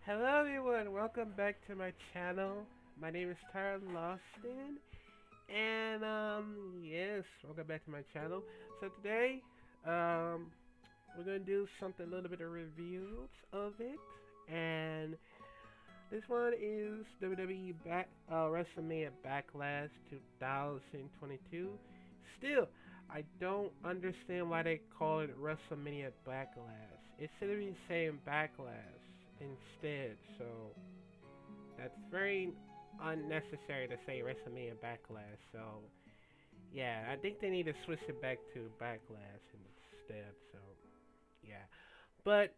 Hello everyone, welcome back to my channel. My name is Tyler Lawson, and yes, welcome back to my channel. So today, um, we're gonna do something a little bit of reviews of it, and this one is WWE Wrestlemania Backlash 2022. Still, I don't understand why they call it WrestleMania Backlash. It should be saying Backlash instead. So that's very unnecessary to say WrestleMania Backlash. So yeah, I think they need to switch it back to Backlash instead. So yeah, but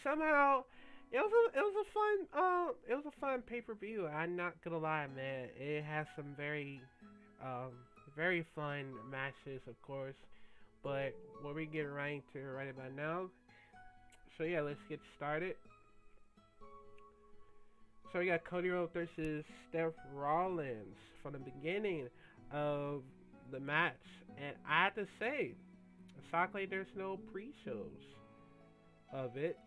somehow it was a fun pay per view. I'm not gonna lie, man. It has some um very fun matches, of course. But what we get right to right about now. So yeah, let's get started. So we got Cody Rhodes versus Seth Rollins from the beginning of the match, and I have to say, shockingly, there's no pre-shows of it,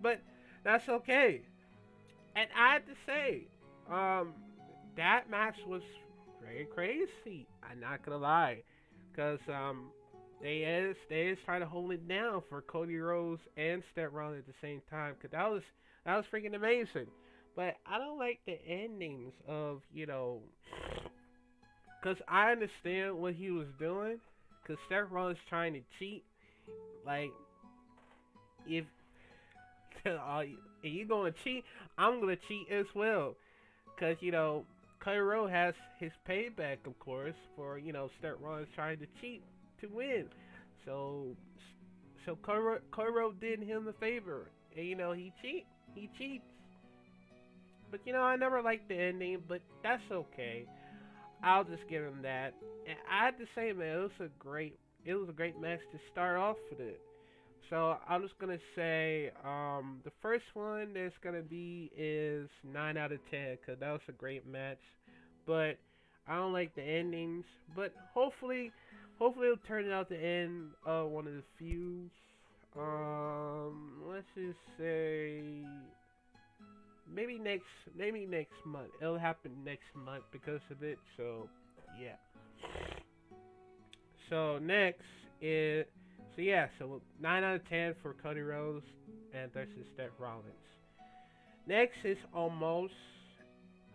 but that's okay. And I have to say, um, that match was very crazy. I'm not gonna lie, cause they is trying to hold it down for Cody Rhodes and Seth Rollins at the same time, cause that was freaking amazing. But I don't like the endings of cause I understand what he was doing, cause Seth Rollins trying to cheat. Like if if you gonna cheat, I'm gonna cheat as well. Cause Cody Rhodes has his payback, of course, for Seth Rollins trying to cheat to win. So Cody Rhodes did him a favor, and he cheats. But I never liked the ending, but that's okay. I'll just give him that. And I have to say, man, it was a great match to start off with it. So I'm just gonna say, the first one that's gonna be is 9 out of 10 because that was a great match. But I don't like the endings. But hopefully it'll turn out to end one of the feuds. Let's just say maybe next month. It'll happen next month because of it. So yeah. So next is so 9 out of 10 for Cody Rhodes and versus Seth Rollins. Next is almost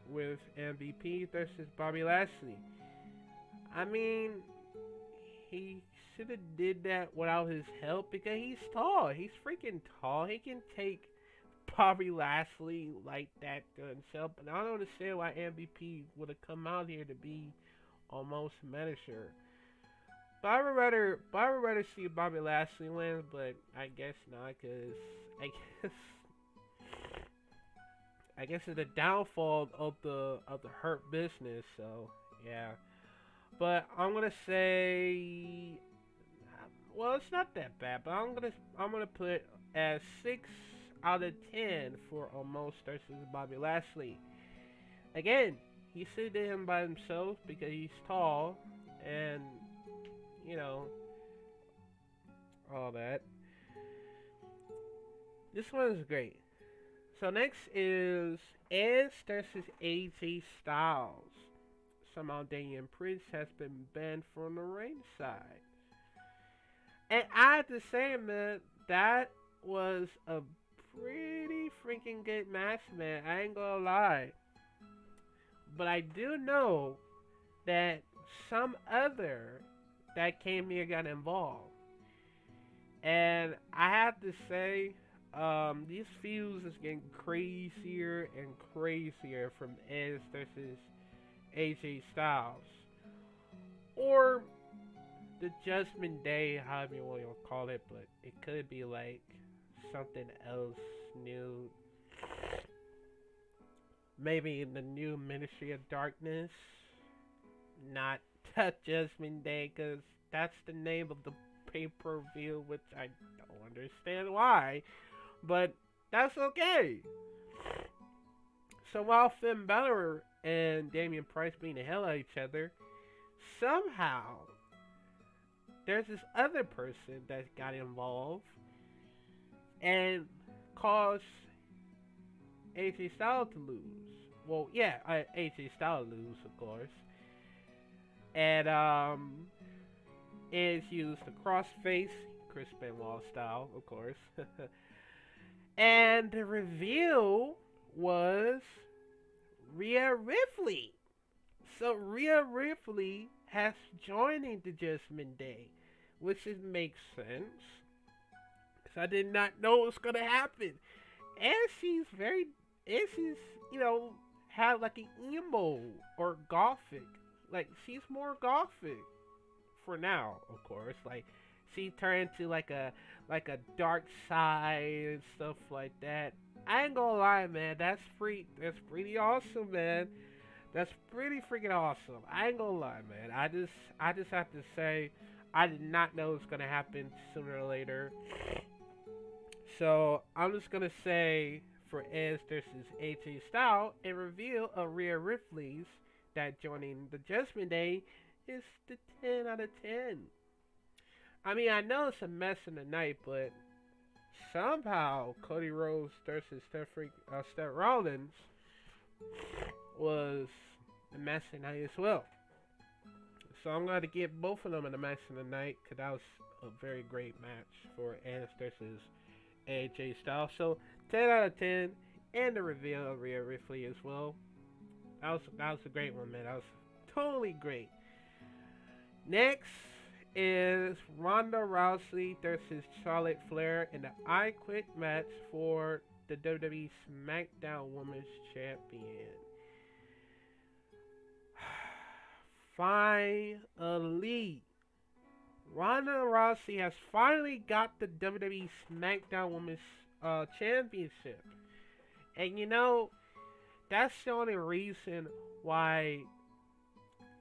with MVP versus Bobby Lashley. I mean, he should have did that without his help because he's tall. He's freaking tall. He can take Bobby Lashley like that to himself. But I don't understand why MVP would have come out here to be almost manager. But I would rather see Bobby Lashley win, but I guess not, cause I guess I guess it's the downfall of the Hurt Business. So yeah, but I'm gonna say, well, it's not that bad, but I'm gonna put as 6 out of 10 for Almost versus Bobby Lashley. Again, he should did him by himself because he's tall and you know all that. This one is great. So next is Edge versus AJ Styles. Somehow Damian Priest has been banned from the ringside. And I have to say, man, that was a pretty freaking good match, man. I ain't gonna lie. But I do know that some other that came here got involved. And I have to say, these feuds is getting crazier and crazier from Edge versus AJ Styles. Or the Judgment Day, however you want to call it, but it could be like something else new. Maybe the new Ministry of Darkness, not the Judgment Day, because that's the name of the pay per view, which I don't understand why, but that's okay. So while Finn Balor and Damian Price being the hell out of each other, somehow there's this other person that got involved and caused AJ Styles to lose. Well, yeah, AJ Styles lose, of course. And is used the crossface, Chris Benoit style, of course. And the reveal was Rhea Ripley. So Rhea Ripley has joined the Judgment Day, which it makes sense because I did not know what was gonna happen. And she's you know, have like an emo or gothic, like she's more gothic for now, of course. Like she turned to like a dark side and stuff like that. I ain't gonna lie, man. That's pretty awesome, man. That's pretty freaking awesome. I ain't gonna lie, man. I just have to say, I did not know it was gonna happen sooner or later. So I'm just gonna say for Edge versus AJ Styles, a reveal of Rhea Ripley's that joining the Judgment Day is the 10 out of 10. I mean, I know it's a mess in the night, but somehow Cody Rhodes versus Seth Rollins was a mess in the night as well. So I'm going to give both of them in the match of the night because that was a very great match for Edge versus AJ Styles. So 10 out of 10, and the reveal of Rhea Ripley as well. That was a great one, man. That was totally great. Next is Ronda Rousey versus Charlotte Flair in the I Quit match for the WWE SmackDown Women's Champion. Finally, Ronda Rousey has finally got the WWE SmackDown Women's Championship. And you know, that's the only reason why.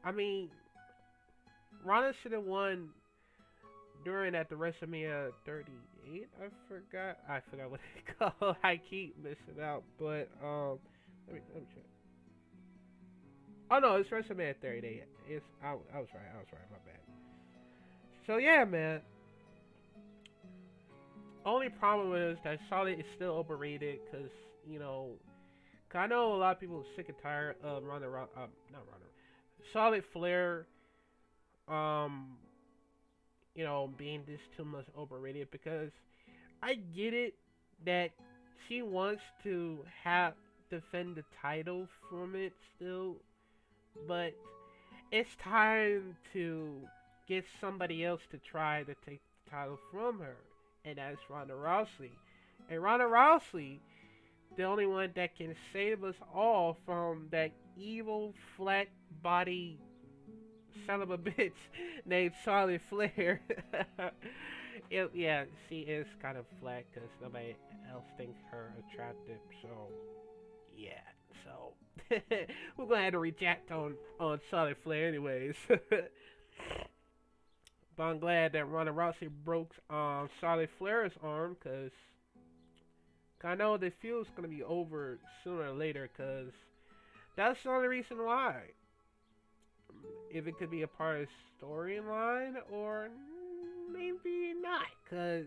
I mean, Ronda should have won during at the WrestleMania 38. I forgot what they call. I keep missing out, but let me check. Oh no, it's WrestleMania 38. I was right. My bad. So yeah, man. Only problem is that Charlotte is still overrated because I know a lot of people are sick and tired of not Ronda, Charlotte Flair, being this too much overrated because I get it that she wants to defend the title from it still, but it's time to get somebody else to try to take the title from her, and that's Ronda Rousey. And Ronda Rousey, the only one that can save us all from that evil flat body son of a bitch named Charlotte Flair. Yeah, she is kind of flat because nobody else thinks her attractive. So, yeah. So, we're going to have to reject on Charlotte Flair anyways. But I'm glad that Ronda Rousey broke Charlotte Flair's arm because I know the feud's going to be over sooner or later because that's the only reason why. If it could be a part of the storyline or maybe not, because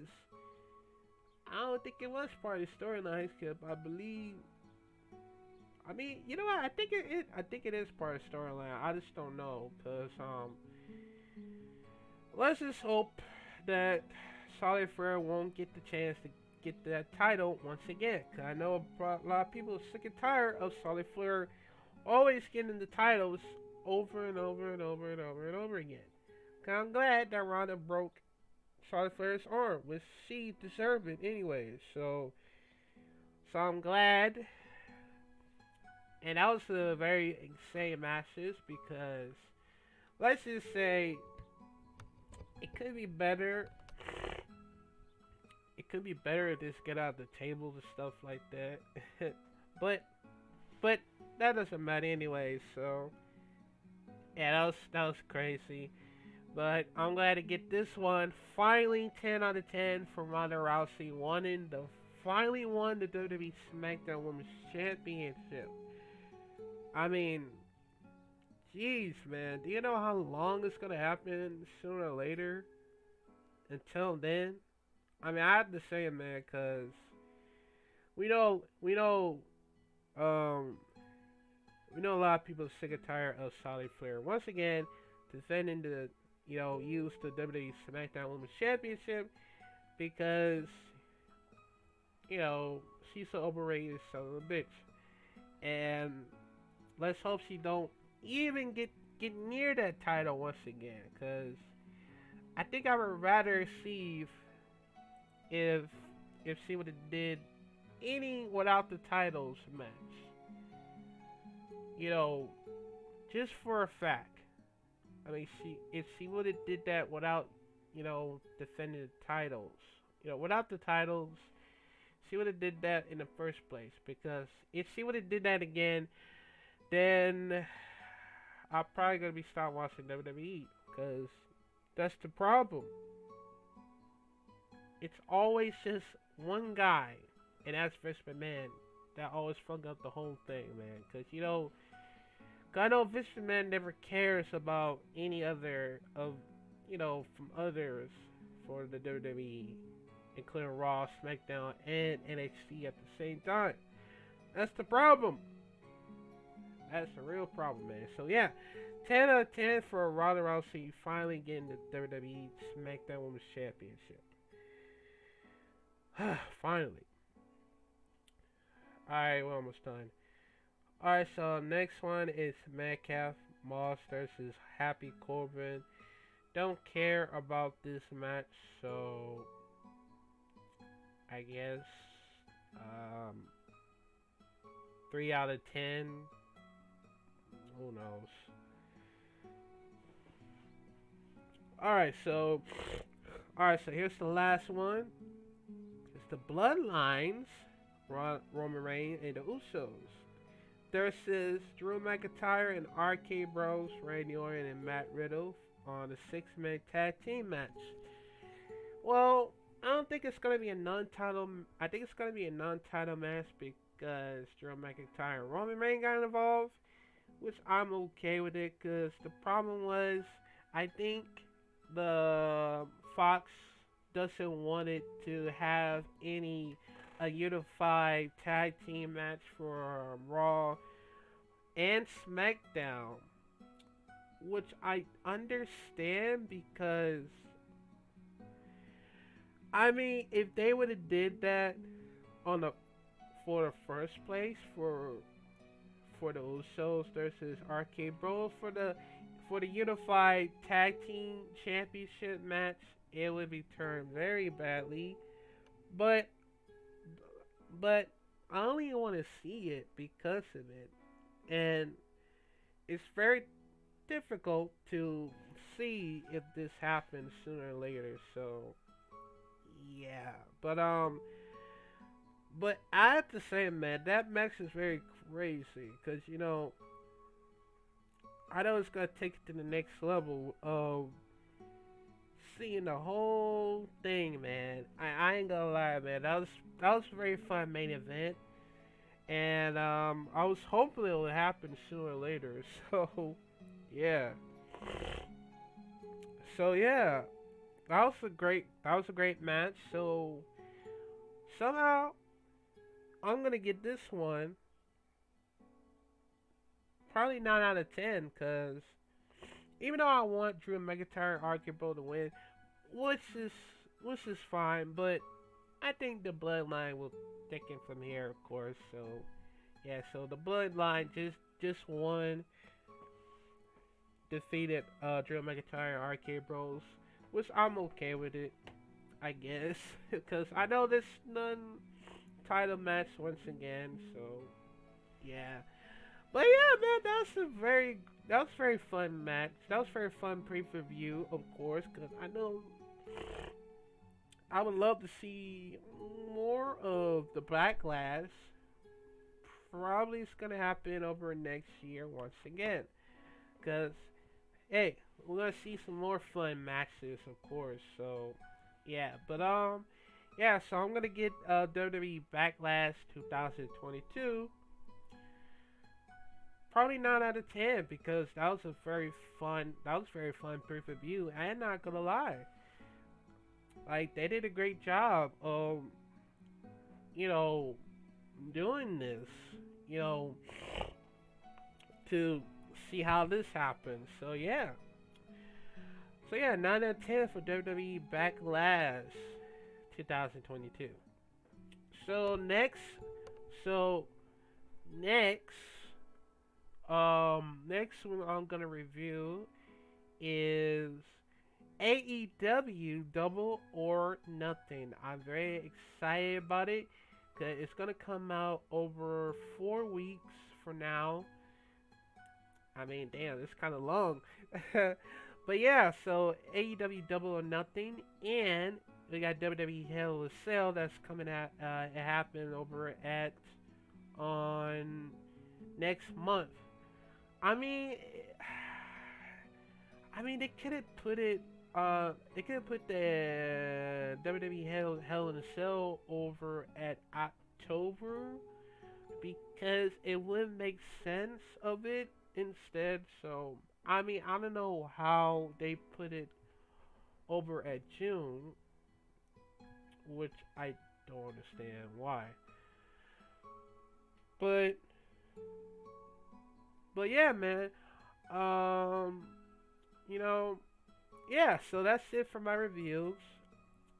I don't think it was part of the storyline. Because I believe, I mean, you know what? I think it is part of the storyline. I just don't know, because let's just hope that Charlotte Flair won't get the chance to get that title once again. Because I know a lot of people are sick and tired of Charlotte Flair always getting the titles over and over and over and over and over again. I'm glad that Ronda broke Charlotte Flair's arm, which she deserved it anyway. So I'm glad. And that was a very insane matches because let's just say it could be better. It could be better if this get out of the tables and stuff like that. but that doesn't matter anyway. So yeah, that was crazy. But I'm glad to get this one. Finally, 10 out of 10 for Ronda Rousey finally won the WWE SmackDown Women's Championship. I mean, jeez, man. Do you know how long it's gonna happen sooner or later? Until then, I mean, I have to say it, man, because we know Um, we know a lot of people are sick and tired of Solid Flair once again defending the, use the WWE SmackDown Women's Championship because, you know, she's so overrated son of a bitch. And let's hope she don't even get near that title once again, cause I think I would rather see if she would have did any without the titles match. You know, just for a fact. I mean, if she would have did that without, defending the titles, without the titles, she would have did that in the first place. Because if she would have did that again, then I'm probably gonna be start watching WWE. Because that's the problem. It's always just one guy, and that's Vince McMahon, that always fuck up the whole thing, man. Because I know Vince McMahon never cares about any other of, from others for the WWE, including Raw, SmackDown, and NXT at the same time. That's the problem. That's the real problem, man. So yeah, 10 out of 10 for Ronda Rousey finally getting the WWE SmackDown Women's Championship. Finally. Alright, we're almost done. Alright, so next one is Metcalf Moss versus Happy Corbin. Don't care about this match, so I guess 3 out of 10. Who knows? Alright, so here's the last one. It's the Bloodlines, Roman Reigns and the Usos versus Drew McIntyre and RK Bros, Randy Orton and Matt Riddle on a 6-man tag team match. Well, I don't think it's gonna be a non-title. I think it's gonna be a non-title match because Drew McIntyre and Roman Reigns got involved, which I'm okay with it. Cause the problem was, I think the Fox doesn't want it to have a unified tag team match for Raw and SmackDown, which I understand because I mean, if they would have did that for the first place for the Usos versus RK Bros for the unified tag team championship match, it would be turned very badly. But I only want to see it because of it, and it's very difficult to see if this happens sooner or later. So yeah, but I have to say, man, that match is very crazy because I know it's gonna take it to the next level of seeing the whole thing, man. I ain't gonna lie, man. That was a very fun main event, and I was hoping it would happen sooner or later. Yeah. So yeah, that was a great match. So somehow I'm gonna get this one probably 9 out of 10 because even though I want Drew McIntyre and RK Bro to win, which is fine, but I think the Bloodline will take it from here, of course. So yeah, so the Bloodline just won, defeated Drew McIntyre and RK Bros, which I'm okay with it, I guess, because I know this non-title match once again. So yeah. But yeah, man, that was a very fun match. That was a very fun pay-per-view, of course, because I know I would love to see more of the Backlash. Probably it's gonna happen over next year once again, because hey, we're gonna see some more fun matches, of course. So yeah, but yeah, so I'm gonna get WWE Backlash 2022. Probably 9 out of 10 because that was very fun pay-per-view. I'm not gonna lie, like they did a great job of doing this. you know, to see how this happens. So yeah. So yeah, 9 out of 10 for WWE Backlash 2022. So so next, next one I'm gonna review is AEW Double or Nothing. I'm very excited about it because it's gonna come out over 4 weeks from now. I mean, damn, it's kind of long. But yeah, so AEW Double or Nothing, and we got WWE Hell in a Cell that's coming out. It happened over at on next month. I mean, they could have put it. They could have put the WWE Hell in a Cell over at October because it wouldn't make sense of it instead. So I mean, I don't know how they put it over at June, which I don't understand why. But yeah, man. Um, you know, yeah. So that's it for my reviews.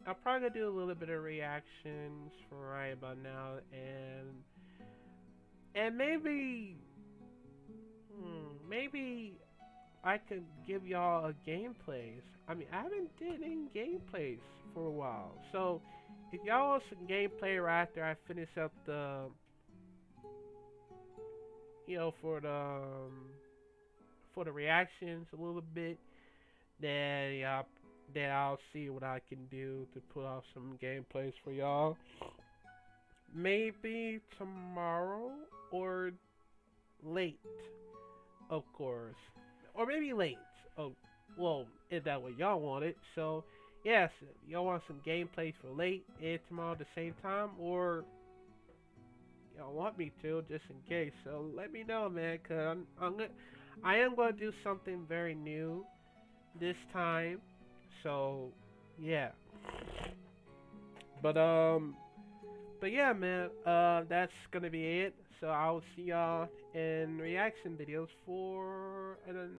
I'll probably do a little bit of reactions for right about now, and maybe, maybe I could give y'all a gameplays. I mean, I haven't did any gameplays for a while, so if y'all want some gameplay right after I finish up the, for the reactions a little bit, then then I'll see what I can do to put out some gameplays for y'all. Maybe tomorrow or late, of course, or maybe late. Oh, well, if that what y'all want it. So, yes, y'all want some gameplays for late and tomorrow at the same time, or y'all want me to, just in case. So let me know, man, cause I am gonna do something very new this time. So, yeah. But yeah, man. That's gonna be it. So I'll see y'all in reaction videos for